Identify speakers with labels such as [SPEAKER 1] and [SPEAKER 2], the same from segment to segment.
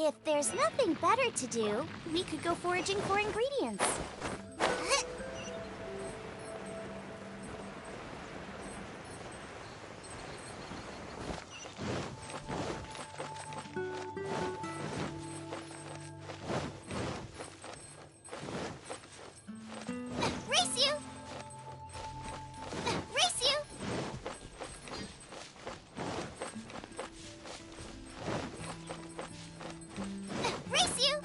[SPEAKER 1] If there's nothing better to do, we could go foraging for ingredients. Race you! Race you! Race you!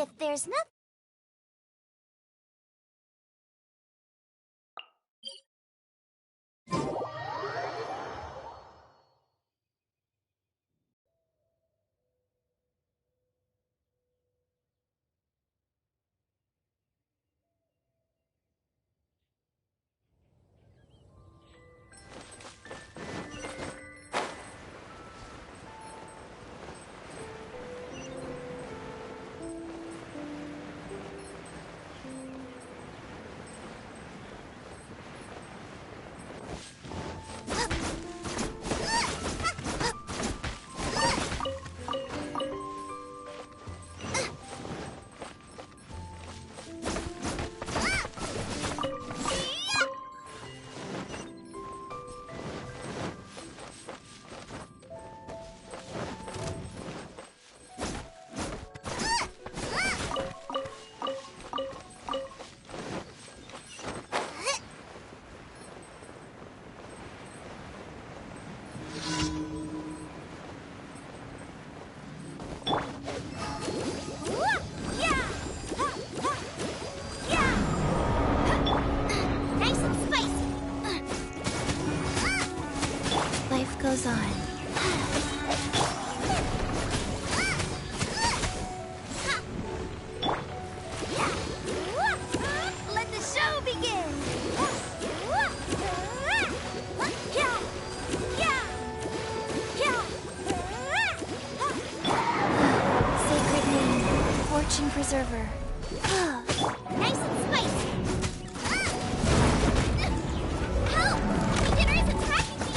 [SPEAKER 1] If there's nothing... Goes on. Let the show begin. Sacred name, fortune preserver. Nice and spicy. Help! My dinner is attacking me.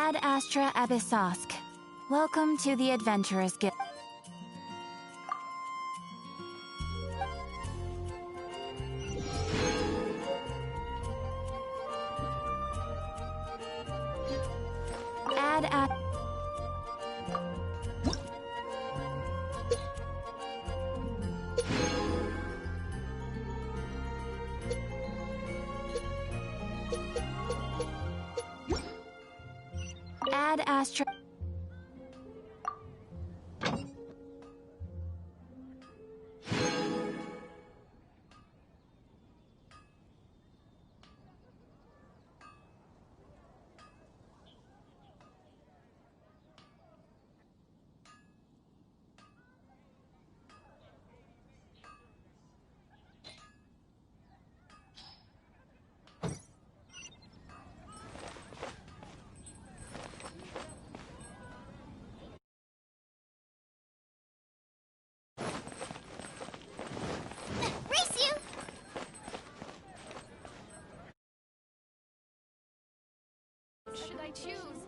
[SPEAKER 2] Ad Astra Abyssosk. Welcome to the Adventurers Guild. Ad Astra.
[SPEAKER 1] Race you!
[SPEAKER 3] Should I choose?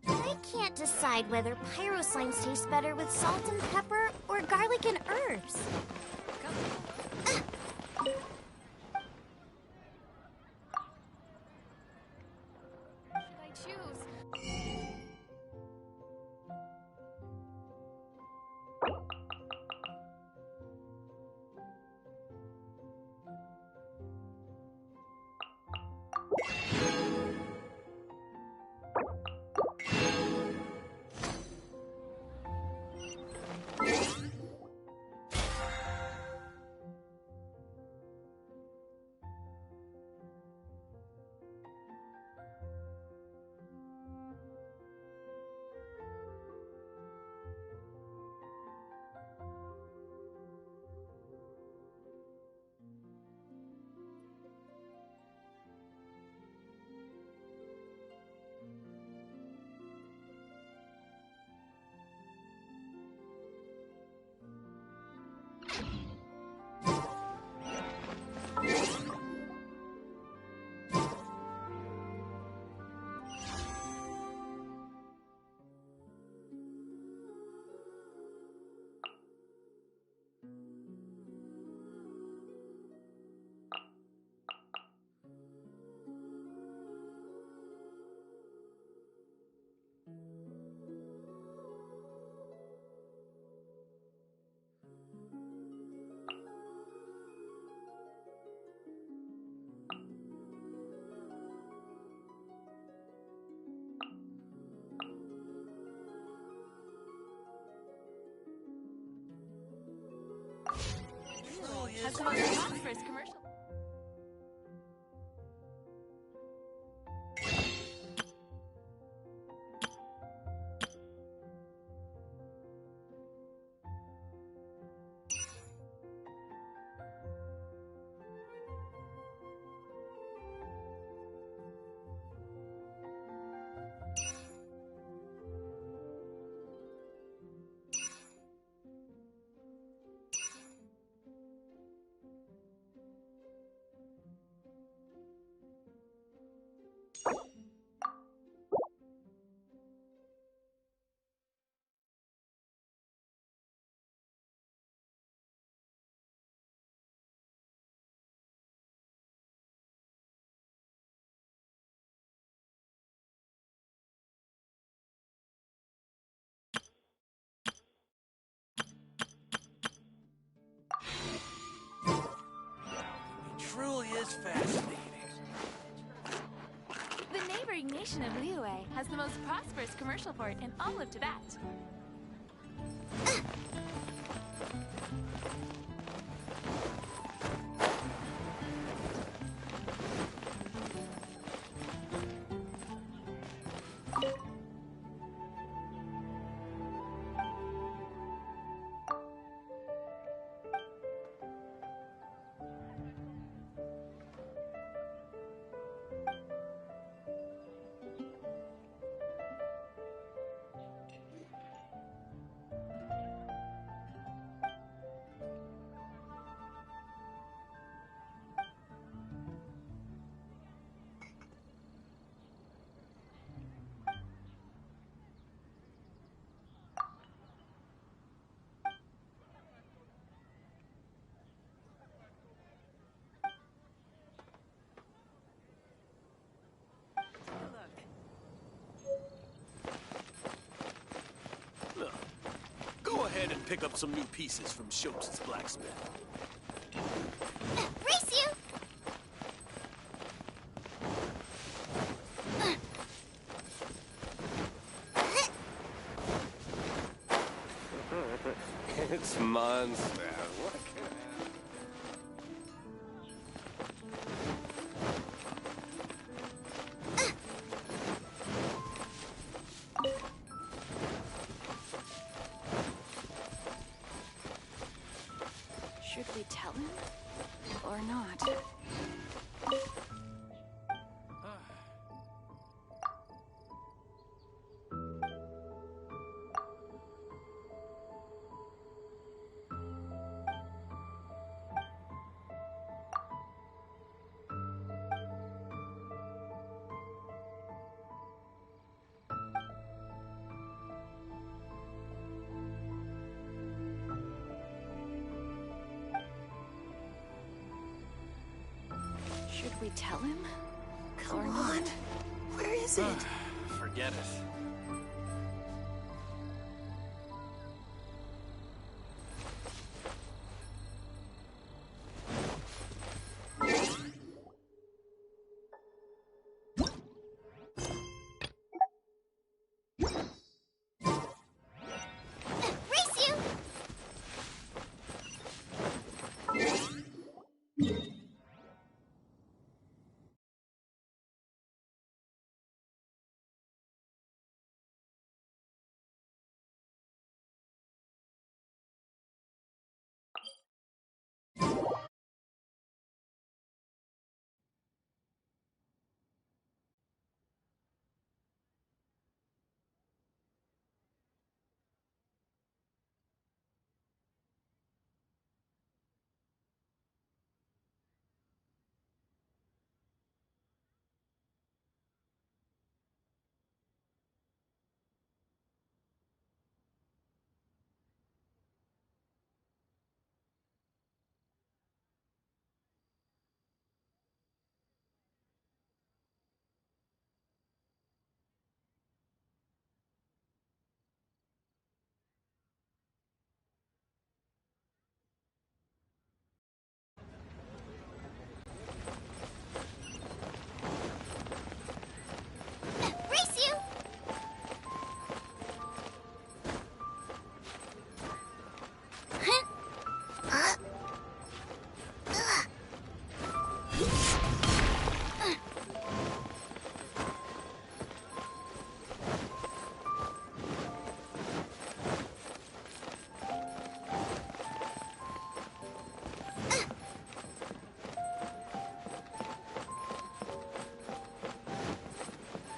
[SPEAKER 1] I can't decide whether pyro slimes taste better with salt and pepper or garlic and herbs.
[SPEAKER 3] Should I choose? Has the most prosperous commercial.
[SPEAKER 4] It truly is fascinating.
[SPEAKER 3] nation of Liyue has the most prosperous commercial port in all of Tibet.
[SPEAKER 4] Look, go ahead and pick up some new pieces from Schultz's blacksmith.
[SPEAKER 1] Race you!
[SPEAKER 5] It's monster. What can
[SPEAKER 2] Should we tell him? Or not? Should we tell him? Or not?
[SPEAKER 1] Where is it?
[SPEAKER 4] Forget it.
[SPEAKER 1] Race you! Race you!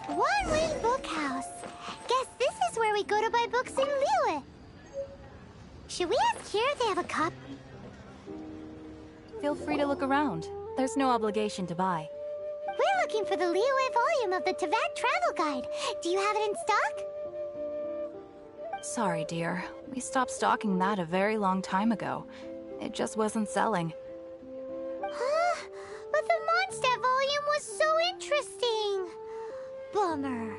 [SPEAKER 1] One Wing Bookhouse. Guess this is where we go to buy books in Liyue. Should we ask here if they have a cup?
[SPEAKER 2] Feel free to look around. There's no obligation to buy.
[SPEAKER 1] We're looking for the Liyue volume of the Tibet Travel Guide. Do you have it in stock?
[SPEAKER 2] Sorry, dear. We stopped stocking that a very long time ago. It just wasn't selling.
[SPEAKER 1] Huh? But the Mondstadt volume was so interesting. Bummer.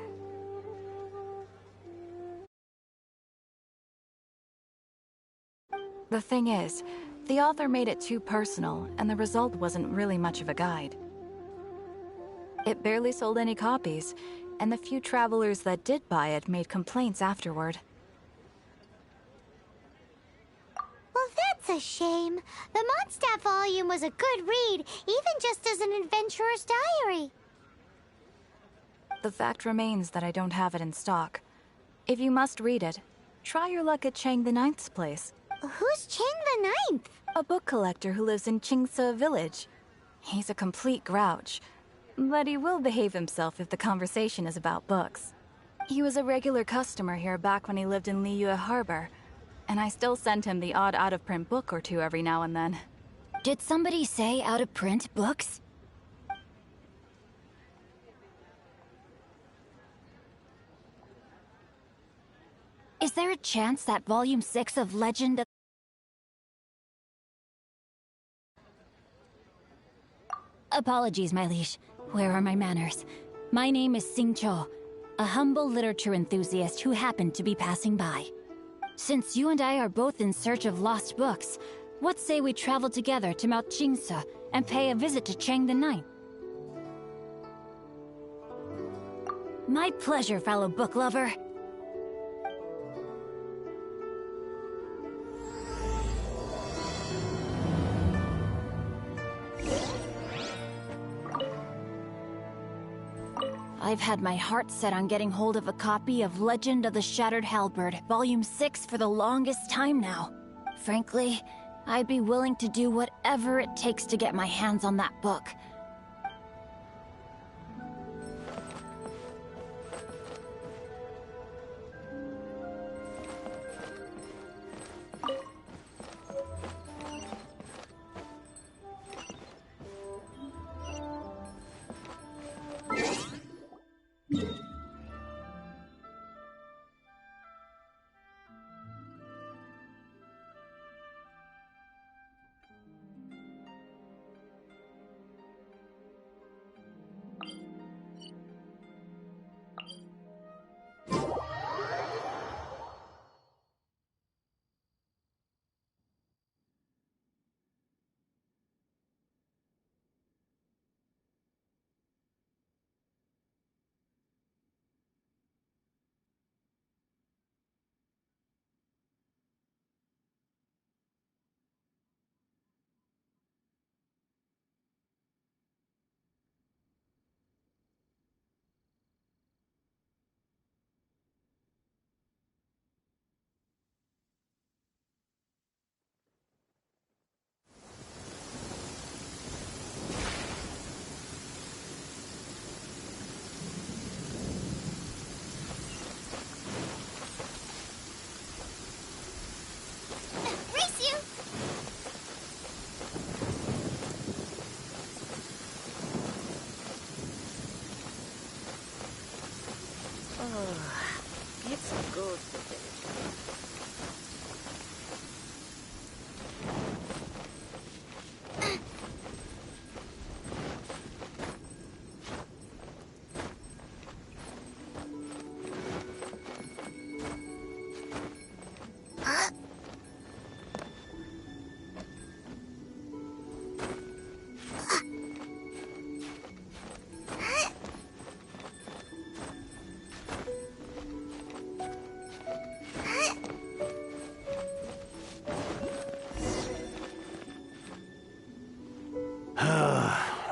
[SPEAKER 2] The thing is, the author made it too personal, and the result wasn't really much of a guide. It barely sold any copies, and the few travelers that did buy it made complaints afterward.
[SPEAKER 1] Well, that's a shame. The Mondstadt volume was a good read, even just as an adventurer's diary.
[SPEAKER 2] The fact remains that I don't have it in stock. If you must read it, try your luck at Chang the Ninth's place.
[SPEAKER 1] Who's Chang the Ninth?
[SPEAKER 2] A book collector who lives in Chingsa village. He's a complete grouch, but he will behave himself if the conversation is about books. He was a regular customer here back when he lived in Liyue Harbor, and I still send him the odd out-of-print book or two every now and then.
[SPEAKER 6] Did somebody say out-of-print books? Is there a chance that Volume 6 of Legend of... Apologies, my liege. Where are my manners? My name is Sing Cho, a humble literature enthusiast who happened to be passing by. Since you and I are both in search of lost books, what say we travel together to Mount Chingsa and pay a visit to Chang the Ninth? My pleasure, fellow book lover. I've had my heart set on getting hold of a copy of Legend of the Shattered Halberd, Volume 6 for the longest time now. Frankly, I'd be willing to do whatever it takes to get my hands on that book.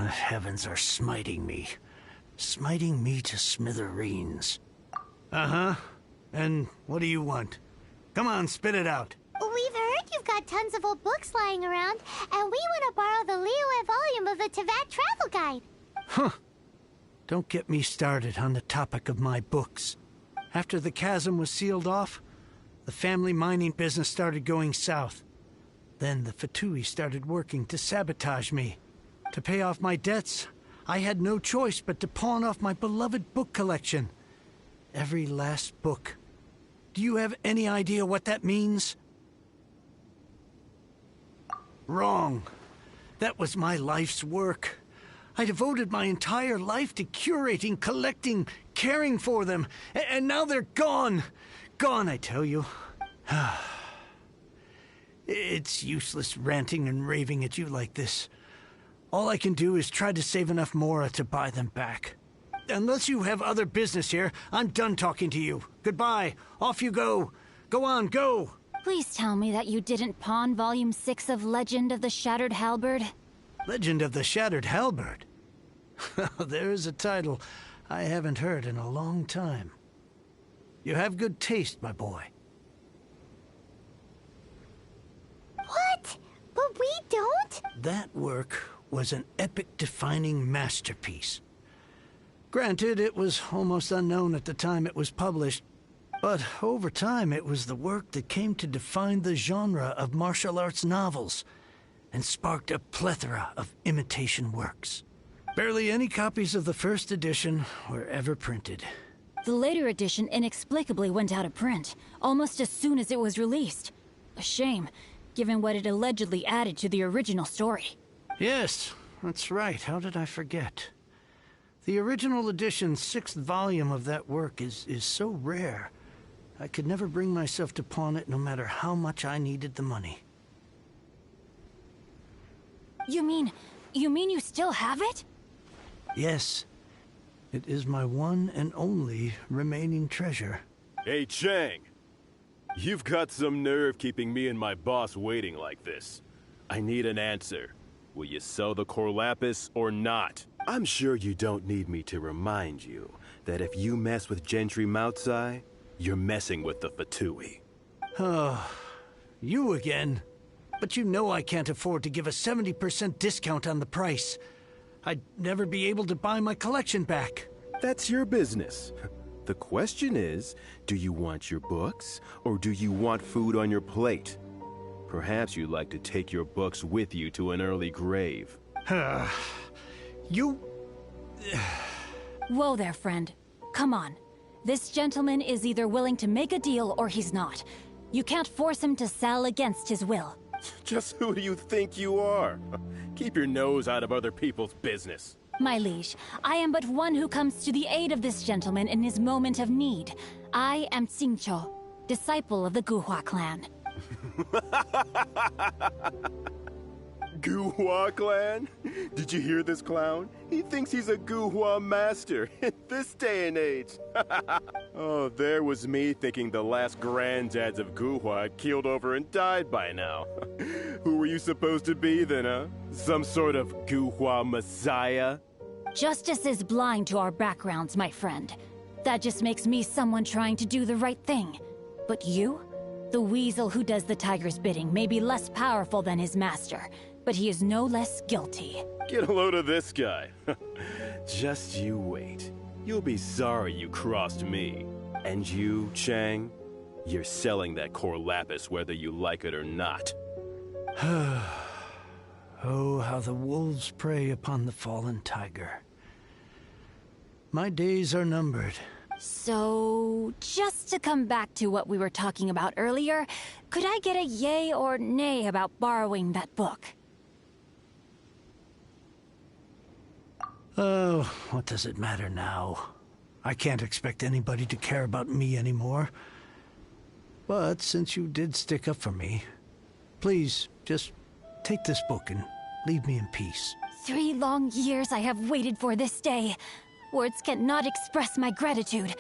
[SPEAKER 7] The heavens are smiting me. Smiting me to smithereens. Uh-huh. And what do you want? Come on, spit it out.
[SPEAKER 1] We've heard you've got tons of old books lying around, and we want to borrow the Liyue volume of the Teyvat Travel Guide.
[SPEAKER 7] Huh. Don't get me started on the topic of my books. After the chasm was sealed off, the family mining business started going south. Then the Fatui started working to sabotage me. To pay off my debts, I had no choice but to pawn off my beloved book collection. Every last book. Do you have any idea what that means? Wrong. That was my life's work. I devoted my entire life to curating, collecting, caring for them, and now they're gone. Gone, I tell you. It's useless ranting and raving at you like this. All I can do is try to save enough Mora to buy them back. unless you have other business here, I'm done talking to you. Goodbye. Off you go. Go on, go!
[SPEAKER 6] Please tell me that you didn't pawn Volume 6 of Legend of the Shattered Halberd?
[SPEAKER 7] Legend of the Shattered Halberd? There's a title I haven't heard in a long time. You have good taste, my boy.
[SPEAKER 1] What? But we don't?
[SPEAKER 7] That work was an epic-defining masterpiece. Granted, it was almost unknown at the time it was published, but over time it was the work that came to define the genre of martial arts novels and sparked a plethora of imitation works. Barely any copies of the first edition were ever printed.
[SPEAKER 6] The later edition inexplicably went out of print, almost as soon as it was released. A shame, given what it allegedly added to the original story.
[SPEAKER 7] Yes, that's right. How did I forget? The original edition's 6th volume of that work is so rare, I could never bring myself to pawn it no matter how much I needed the money.
[SPEAKER 6] You mean you still have it?
[SPEAKER 7] Yes. It is my one and only remaining treasure.
[SPEAKER 5] Hey, Chang! You've got some nerve keeping me and my boss waiting like this. I need an answer. Will you sell the core lapis or not? I'm sure you don't need me to remind you that if you mess with Gentry Moutsai, you're messing with the Fatui.
[SPEAKER 7] Oh, you again? But you know I can't afford to give a 70% discount on the price. I'd never be able to buy my collection back.
[SPEAKER 5] That's your business. The question is, do you want your books, or do you want food on your plate? Perhaps you'd like to take your books with you to an early grave.
[SPEAKER 7] You...
[SPEAKER 6] Whoa there, friend. Come on. This gentleman is either willing to make a deal or he's not. You can't force him to sell against his will.
[SPEAKER 5] Just who do you think you are? Keep your nose out of other people's business.
[SPEAKER 6] My liege, I am but one who comes to the aid of this gentleman in his moment of need. I am Xingqiu, disciple of the Guhua clan.
[SPEAKER 5] Guhua clan? Did you hear this clown? He thinks he's a Guhua master in this day and age. Oh, there was me thinking the last granddads of Guhua had keeled over and died by now. Who were you supposed to be then, huh? Some sort of Guhua messiah?
[SPEAKER 6] Justice is blind to our backgrounds, my friend. That just makes me someone trying to do the right thing. But you? The weasel who does the tiger's bidding may be less powerful than his master, but he is no less guilty.
[SPEAKER 5] Get a load of this guy. Just you wait. You'll be sorry you crossed me. And you, Chang, you're selling that core lapis whether you like it or not.
[SPEAKER 7] Oh, how the wolves prey upon the fallen tiger. My days are numbered.
[SPEAKER 6] So, just to come back to what we were talking about earlier, could I get a yay or nay about borrowing that book?
[SPEAKER 7] Oh, what does it matter now? I can't expect anybody to care about me anymore. But since you did stick up for me, please, just take this book and leave me in peace.
[SPEAKER 6] 3 long years I have waited for this day. Words cannot express my gratitude.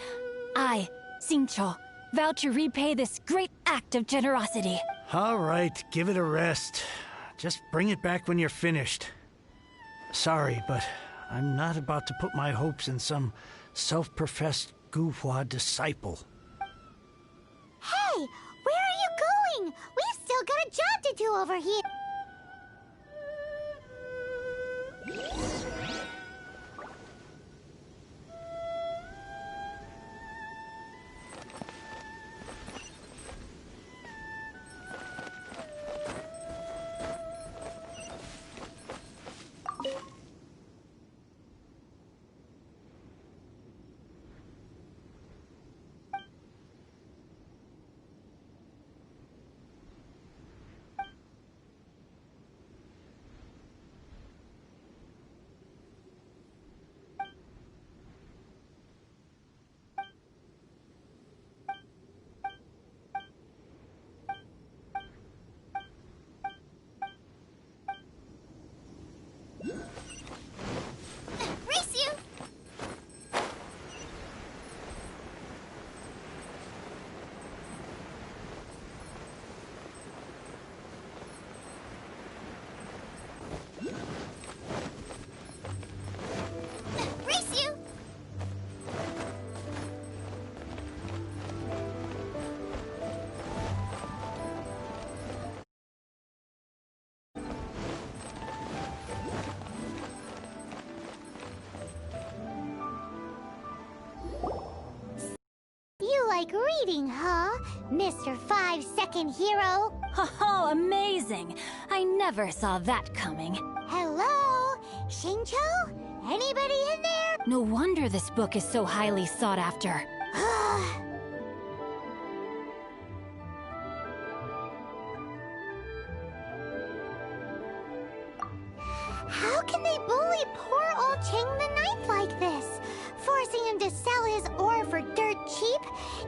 [SPEAKER 6] I, Xingqiu, vow to repay this great act of generosity.
[SPEAKER 7] All right, give it a rest. Just bring it back when you're finished. Sorry, but I'm not about to put my hopes in some self-professed Guhua disciple.
[SPEAKER 1] Hey, where are you going? We've still got a job to do over here. like reading, huh, Mr. 5-second hero?
[SPEAKER 6] Oh, amazing! I never saw that coming.
[SPEAKER 1] Hello? Shincho? Anybody in there?
[SPEAKER 6] No wonder this book is so highly sought after.
[SPEAKER 1] How can they bully poor old Chang the Ninth like this? Forcing him to sell his ore for dirt cheap?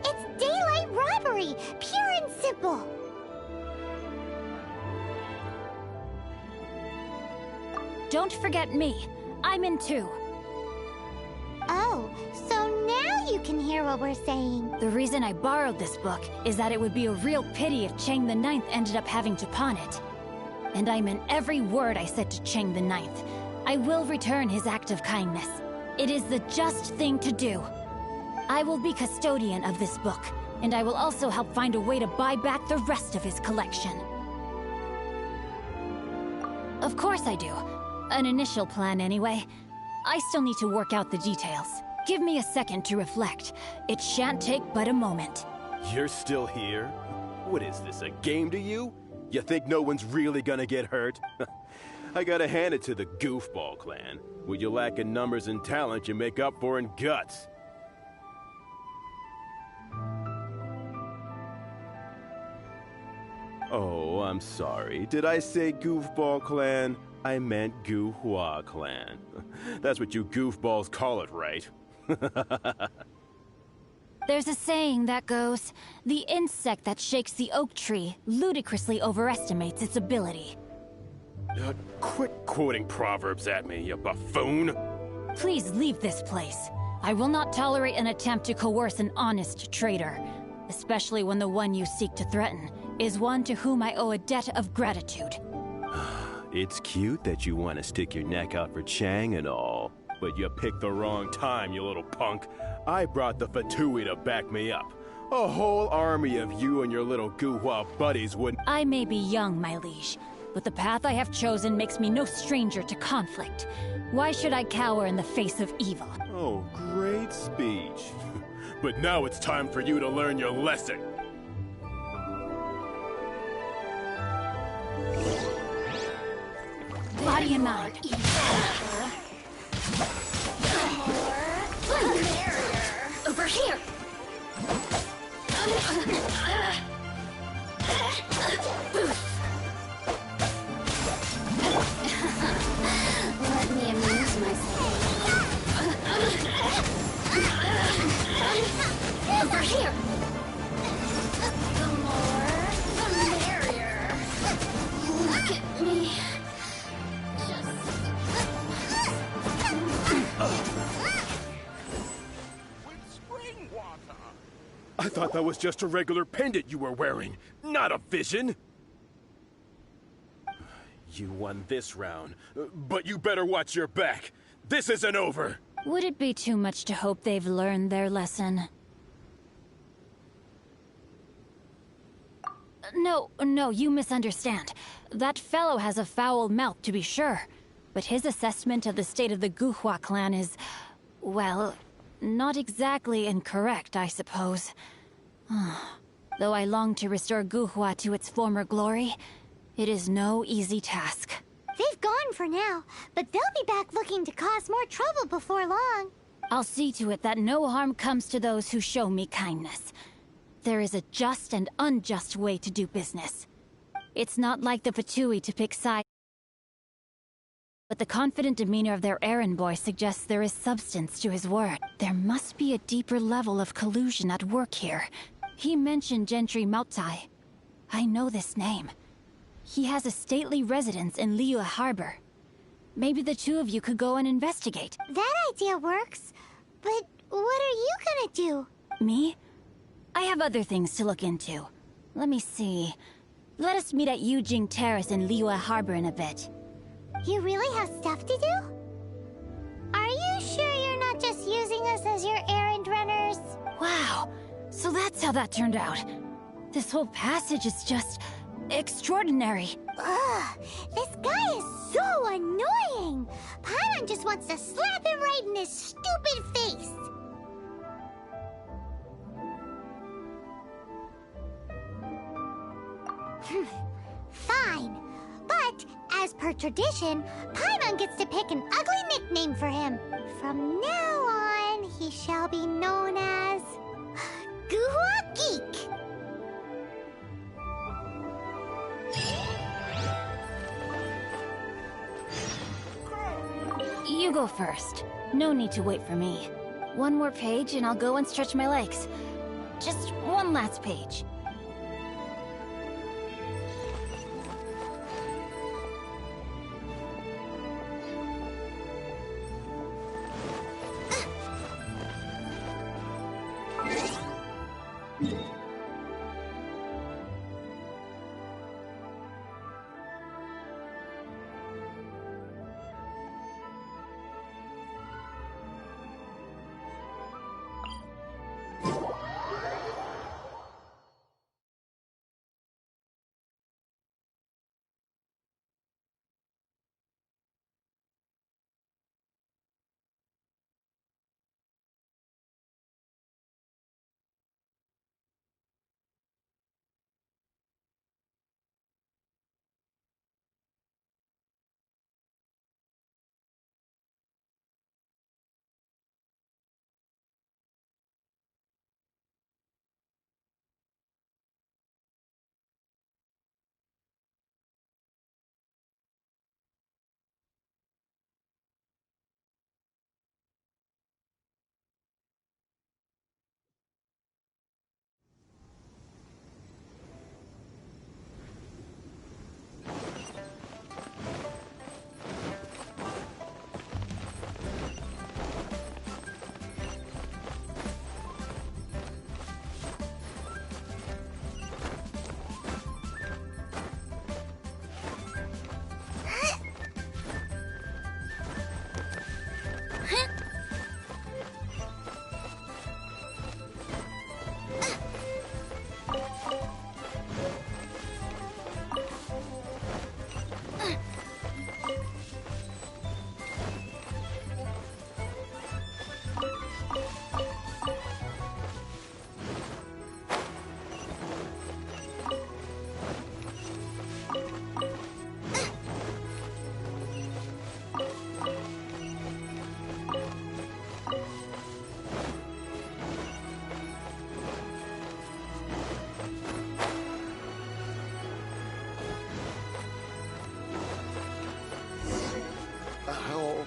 [SPEAKER 1] It's daylight robbery, pure and simple.
[SPEAKER 6] Don't forget me. I'm in too.
[SPEAKER 1] Oh, so now you can hear what we're saying.
[SPEAKER 6] The reason I borrowed this book is that it would be a real pity if Chang the Ninth ended up having to pawn it. And I meant every word I said to Chang the Ninth. I will return his act of kindness. It is the just thing to do. I will be custodian of this book, and I will also help find a way to buy back the rest of his collection. Of course I do. An initial plan, anyway. I still need to work out the details. Give me a second to reflect. It shan't take but a moment.
[SPEAKER 5] You're still here? What is this, a game to you? You think no one's really gonna get hurt? I gotta hand it to the Goofball clan. What you lack in numbers and talent, you make up for in guts. Oh, I'm sorry. Did I say Goofball clan? I meant Gu-Hua clan. That's what you goofballs call it, right?
[SPEAKER 6] There's a saying that goes, the insect that shakes the oak tree ludicrously overestimates its ability.
[SPEAKER 5] Quit quoting proverbs at me, you buffoon!
[SPEAKER 6] Please leave this place. I will not tolerate an attempt to coerce an honest trader, especially when the one you seek to threaten is one to whom I owe a debt of gratitude.
[SPEAKER 5] It's cute that you want to stick your neck out for Chang and all, but you picked the wrong time, you little punk. I brought the Fatui to back me up. A whole army of you and your little Gu-Hua buddies wouldn't—
[SPEAKER 6] I may be young, my liege, but the path I have chosen makes me no stranger to conflict. Why should I cower in the face of evil?
[SPEAKER 5] Oh, great speech. But now it's time for you to learn your lesson.
[SPEAKER 6] Body and mind. Over here. Let me amuse myself. Over here. The more, the merrier. Look at me.
[SPEAKER 5] I thought that was just a regular pendant you were wearing, not a vision! You won this round, but you better watch your back. This isn't over!
[SPEAKER 6] Would it be too much to hope they've learned their lesson? No, you misunderstand. That fellow has a foul mouth, to be sure. But his assessment of the state of the Gu-Hua clan is, well, not exactly incorrect, I suppose. Though I long to restore Gu-Hua to its former glory, it is no easy task.
[SPEAKER 1] They've gone for now, but they'll be back looking to cause more trouble before long.
[SPEAKER 6] I'll see to it that no harm comes to those who show me kindness. There is a just and unjust way to do business. It's not like the Fatui to pick sides, but the confident demeanor of their errand boy suggests there is substance to his word. There must be a deeper level of collusion at work here. He mentioned Gentry Maotai. I know this name. He has a stately residence in Liyue Harbor. Maybe the two of you could go and investigate.
[SPEAKER 1] That idea works, but what are you gonna do?
[SPEAKER 6] Me? I have other things to look into. Let me see. Let us meet at Yujing Terrace in Liyue Harbor in a bit.
[SPEAKER 1] You really have stuff to do? Are you sure you're not just using us as your errand runners?
[SPEAKER 6] Wow, so that's how that turned out. This whole passage is just extraordinary.
[SPEAKER 1] Ugh, this guy is so annoying! Paimon just wants to slap him right in his stupid face! per tradition, Paimon gets to pick an ugly nickname for him. From now on, he shall be known as Guhua Geek.
[SPEAKER 6] You go first. No need to wait for me. One more page and I'll go and stretch my legs. Just one last page.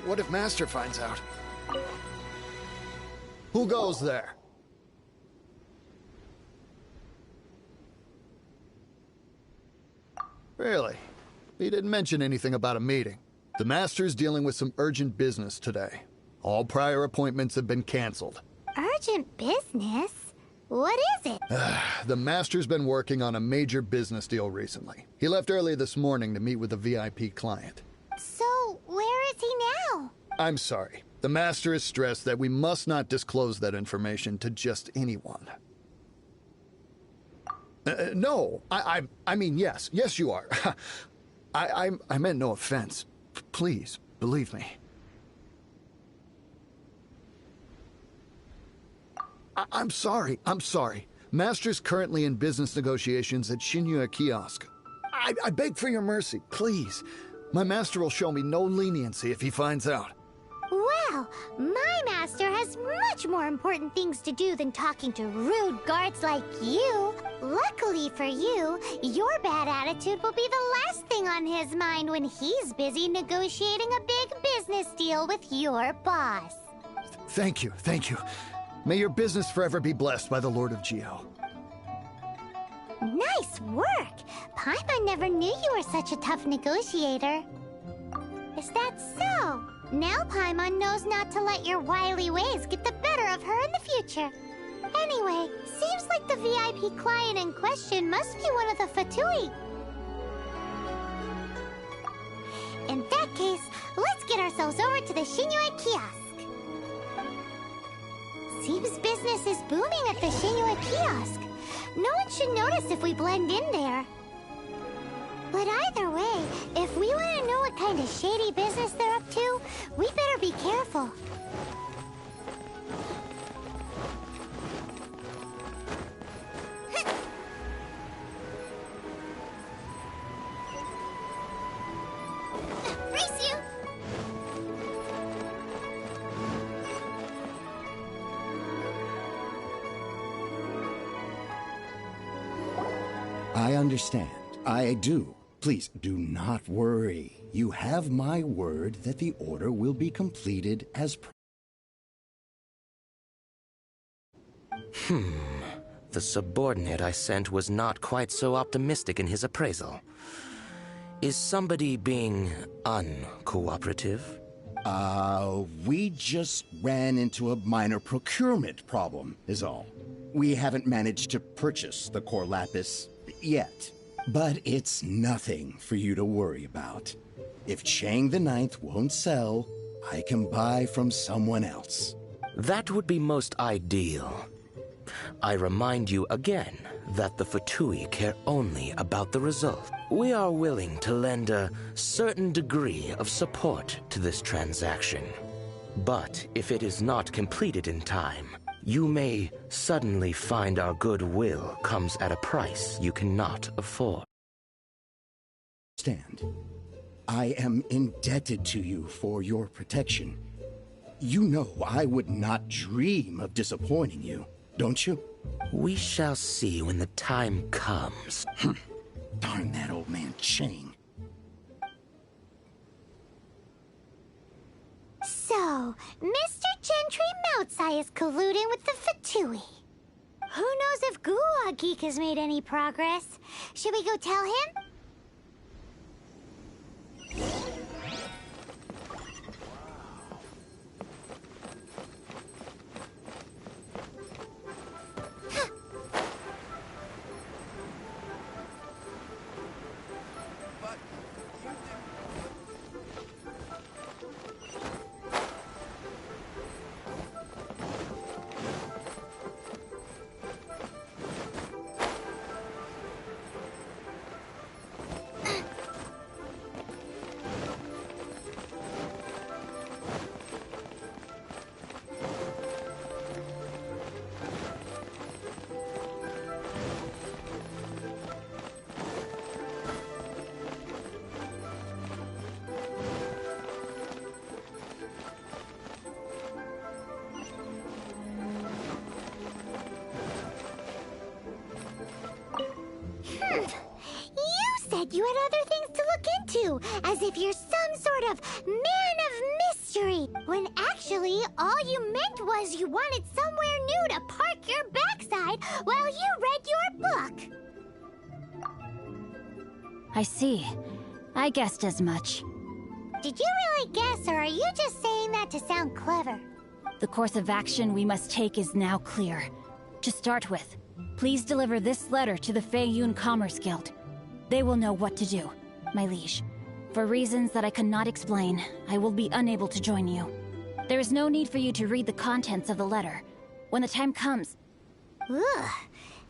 [SPEAKER 8] What if Master finds out? Who goes there? Really? He didn't mention anything about a meeting. The Master's dealing with some urgent business today. All prior appointments have been canceled.
[SPEAKER 1] Urgent business? What is it?
[SPEAKER 8] The Master's been working on a major business deal recently. He left early this morning to meet with a VIP client.
[SPEAKER 1] So, where is he now?
[SPEAKER 8] I'm sorry. The Master is stressed that we must not disclose that information to just anyone. No, I mean, yes. Yes, you are. I meant no offense. Please, believe me. I'm sorry. Master's currently in business negotiations at Shinya Kiosk. I beg for your mercy, please. My master will show me no leniency if he finds out.
[SPEAKER 1] Well, my master has much more important things to do than talking to rude guards like you. Luckily for you, your bad attitude will be the last thing on his mind when he's busy negotiating a big business deal with your boss.
[SPEAKER 8] Thank you. May your business forever be blessed by the Lord of Geo.
[SPEAKER 1] Nice work! Paimon never knew you were such a tough negotiator. Is that so? Now Paimon knows not to let your wily ways get the better of her in the future. Anyway, seems like the VIP client in question must be one of the Fatui. In that case, let's get ourselves over to the Shinue Kiosk. Seems business is booming at the Shinue Kiosk. No one should notice if we blend in there. But either way, if we want to know what kind of shady business they're up to, we better be careful.
[SPEAKER 9] I understand. I do. Please, do not worry. You have my word that the order will be completed as
[SPEAKER 10] The subordinate I sent was not quite so optimistic in his appraisal. Is somebody being uncooperative?
[SPEAKER 9] We just ran into a minor procurement problem, is all. We haven't managed to purchase the core lapis yet. But it's nothing for you to worry about. If Chang the Ninth won't sell, I can buy from someone else.
[SPEAKER 10] That would be most ideal. I remind you again that the Fatui care only about the result. We are willing to lend a certain degree of support to this transaction. But if it is not completed in time, you may suddenly find our goodwill comes at a price you cannot afford.
[SPEAKER 9] Stand. I am indebted to you for your protection. You know I would not dream of disappointing you, don't you?
[SPEAKER 10] We shall see when the time comes.
[SPEAKER 9] Darn that old man Chang.
[SPEAKER 1] So, Mr. Gentry Moutsai is colluding with the Fatui. Who knows if Gua Geek has made any progress? Should we go tell him? You had other things to look into, as if you're some sort of man of mystery, when actually all you meant was you wanted somewhere new to park your backside while you read your book.
[SPEAKER 6] I see. I guessed as much.
[SPEAKER 1] Did you really guess, or are you just saying that to sound clever?
[SPEAKER 6] The course of action we must take is now clear. To start with, please deliver this letter to the Feiyun Commerce Guild. They will know what to do, my liege. For reasons that I cannot explain, I will be unable to join you. There is no need for you to read the contents of the letter. When the time comes...
[SPEAKER 1] Ugh,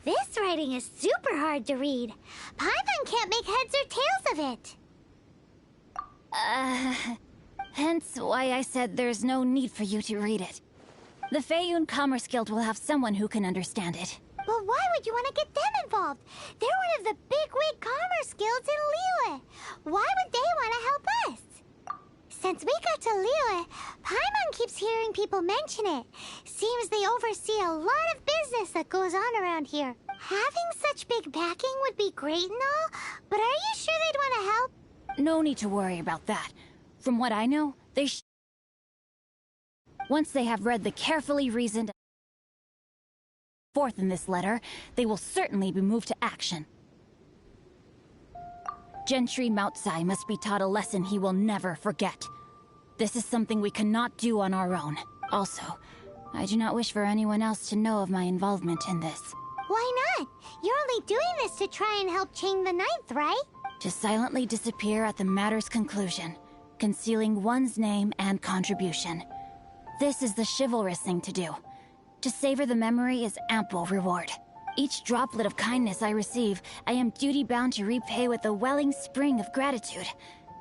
[SPEAKER 1] this writing is super hard to read. Paimon can't make heads or tails of it.
[SPEAKER 6] Hence why I said there's no need for you to read it. The Feiyun Commerce Guild will have someone who can understand it.
[SPEAKER 1] But why would you want to get them involved? They're one of the bigwig commerce guilds in Liyue. Why would they want to help us? Since we got to Liyue, Paimon keeps hearing people mention it. Seems they oversee a lot of business that goes on around here. Having such big backing would be great and all, but are you sure they'd want to help?
[SPEAKER 6] No need to worry about that. From what I know, they once they have read the carefully reasoned forth in this letter, they will certainly be moved to action. Gentry Moutsai must be taught a lesson he will never forget. This is something we cannot do on our own. Also, I do not wish for anyone else to know of my involvement in this.
[SPEAKER 1] Why not? You're only doing this to try and help Chang the Ninth, right?
[SPEAKER 6] To silently disappear at the matter's conclusion, concealing one's name and contribution. This is the chivalrous thing to do. To savor the memory is ample reward. Each droplet of kindness I receive, I am duty-bound to repay with a welling spring of gratitude.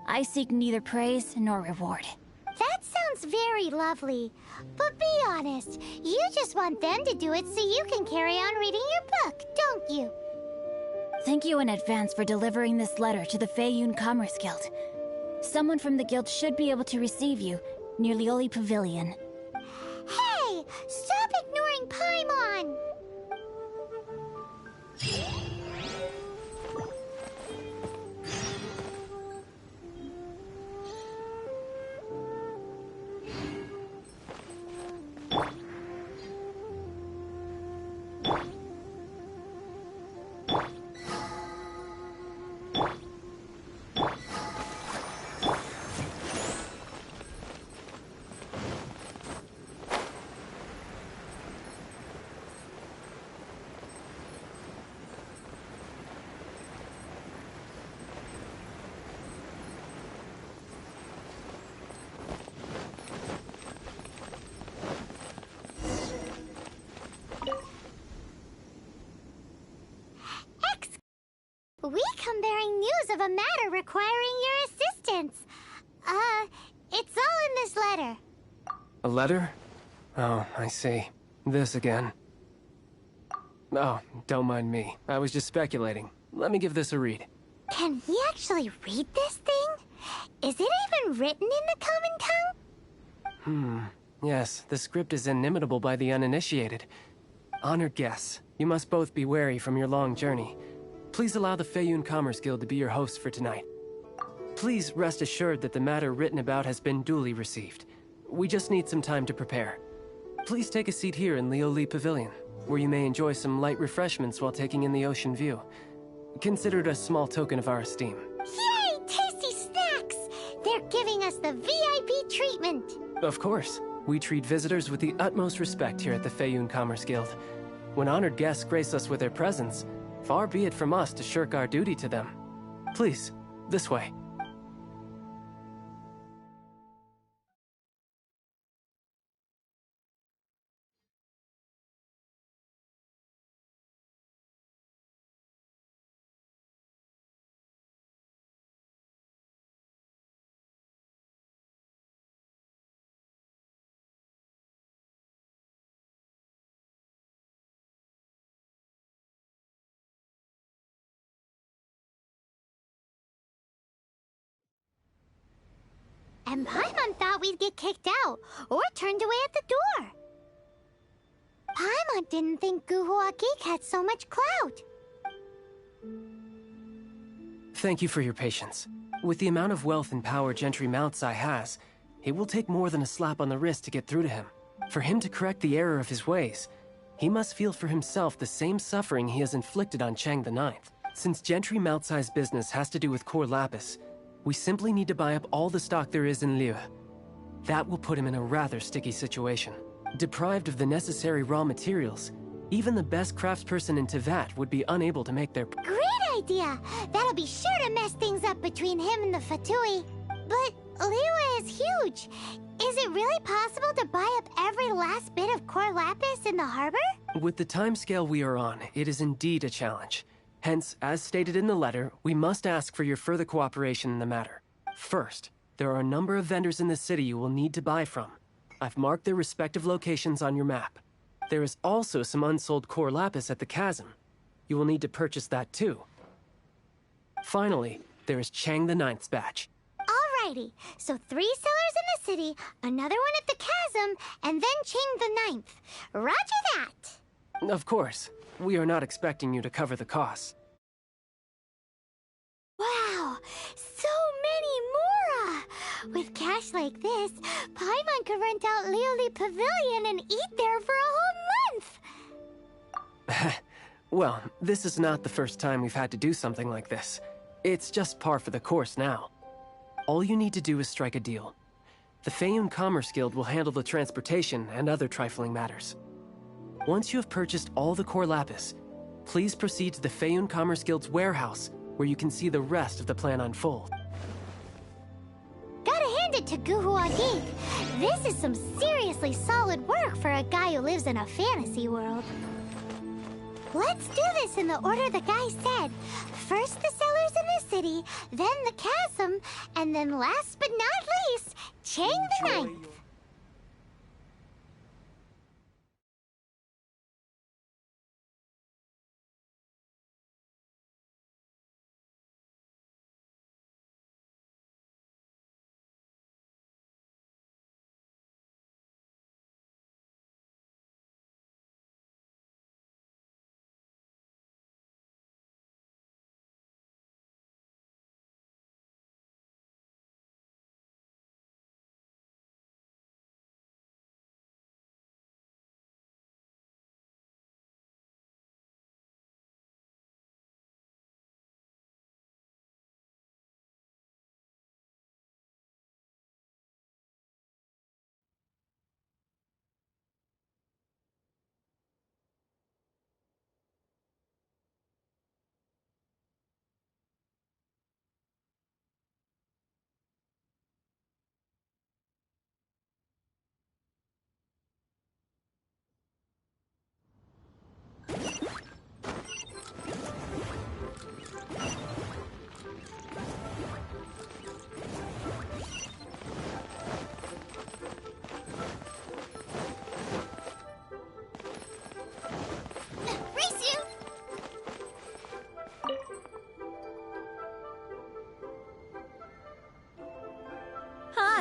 [SPEAKER 6] I seek neither praise nor reward.
[SPEAKER 1] That sounds very lovely. But be honest, you just want them to do it so you can carry on reading your book, don't you?
[SPEAKER 6] Thank you in advance for delivering this letter to the Feiyun Commerce Guild. Someone from the guild should be able to receive you near Lioli Pavilion.
[SPEAKER 1] Hey! Stop ignoring Paimon! come bearing news of a matter requiring your assistance. It's all in this letter.
[SPEAKER 11] A letter? Oh, I see. This again. Oh, don't mind me. I was just speculating. Let me give this a read.
[SPEAKER 1] Can he actually read this thing? Is it even written in the common tongue?
[SPEAKER 11] Yes, the script is inimitable by the uninitiated. Honored guests, you must both be wary from your long journey. Please allow the Feiyun Commerce Guild to be your host for tonight. Please rest assured that the matter written about has been duly received. We just need some time to prepare. Please take a seat here in Leo Lee Pavilion, where you may enjoy some light refreshments while taking in the ocean view. Consider it a small token of our esteem.
[SPEAKER 1] Yay! Tasty snacks! They're giving us the VIP treatment.
[SPEAKER 11] Of course. We treat visitors with the utmost respect here at the Feiyun Commerce Guild. When honored guests grace us with their presence, far be it from us to shirk our duty to them. Please, this way.
[SPEAKER 1] And Paimon thought we'd get kicked out, or turned away at the door. Paimon didn't think Guhua Geek had so much clout.
[SPEAKER 11] Thank you for your patience. With the amount of wealth and power Gentry Moutsai has, it will take more than a slap on the wrist to get through to him. For him to correct the error of his ways, he must feel for himself the same suffering he has inflicted on Chang the Ninth. Since Gentry Moutsai's business has to do with core lapis, we simply need to buy up all the stock there is in Liu. That will put him in a rather sticky situation. Deprived of the necessary raw materials, even the best craftsperson in Tevat would be unable to make their...
[SPEAKER 1] Great idea! That'll be sure to mess things up between him and the Fatui. But Liyue is huge. Is it really possible to buy up every last bit of core lapis in the harbor?
[SPEAKER 11] With the timescale we are on, it is indeed a challenge. Hence, as stated in the letter, we must ask for your further cooperation in the matter. First, there are a number of vendors in the city you will need to buy from. I've marked their respective locations on your map. There is also some unsold core lapis at the chasm. You will need to purchase that too. Finally, there is Chang the Ninth's batch.
[SPEAKER 1] Alrighty, so 3 sellers in the city, another one at the chasm, and then Chang the Ninth. Roger that!
[SPEAKER 11] Of course. We are not expecting you to cover the costs.
[SPEAKER 1] Wow, so many mora! With cash like this, Paimon could rent out Lioli Pavilion and eat there for a whole month!
[SPEAKER 11] Well, this is not the first time we've had to do something like this. It's just par for the course now. All you need to do is strike a deal. The Feiyun Commerce Guild will handle the transportation and other trifling matters. Once you have purchased all the core lapis, please proceed to the Feiyun Commerce Guild's warehouse, where you can see the rest of the plan unfold.
[SPEAKER 1] Gotta hand it to Guhua Geek. This is some seriously solid work for a guy who lives in a fantasy world. Let's do this in the order the guy said. First the sellers in the city, then the chasm, and then last but not least, Chang the Ninth.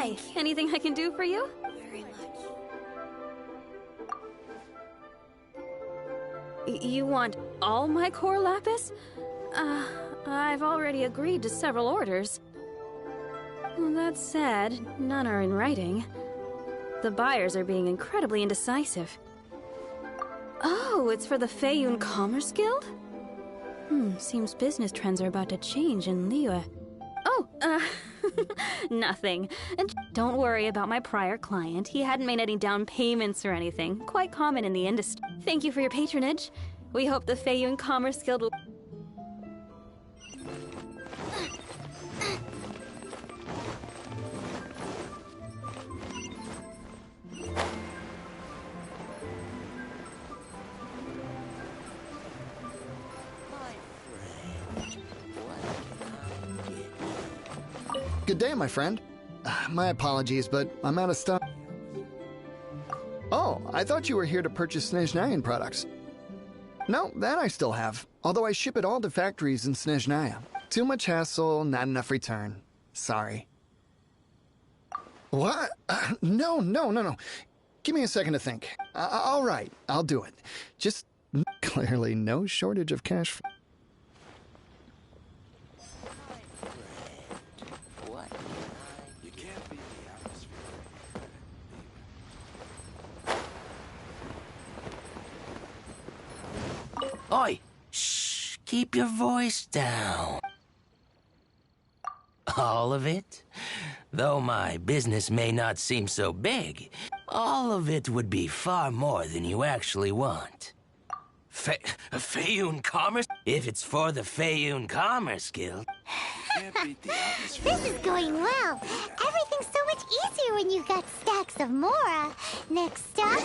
[SPEAKER 12] Hi, anything I can do for you?
[SPEAKER 1] Very much.
[SPEAKER 12] You want all my core lapis? I've already agreed to several orders. Well, that said, none are in writing. The buyers are being incredibly indecisive. Oh, it's for the Feiyun Commerce Guild? Seems business trends are about to change in Liyue. Oh, nothing. And don't worry about my prior client. He hadn't made any down payments or anything. Quite common in the industry. Thank you for your patronage. We hope the Feiyun Commerce Guild will...
[SPEAKER 8] Good day, my friend. My apologies, but I'm out of stock. Oh, I thought you were here to purchase Snezhnayan products. No, that I still have. Although I ship it all to factories in Snezhnaya. Too much hassle, not enough return. Sorry. What? No. Give me a second to think. All right, I'll do it. Just clearly no shortage of cash flow.
[SPEAKER 10] Oi! Shh! Keep your voice down. All of it? Though my business may not seem so big, all of it would be far more than you actually want. Feiyun Commerce? If it's for the Feiyun Commerce Guild.
[SPEAKER 1] This is going well. Everything's so much easier when you've got stacks of Mora. Next stop...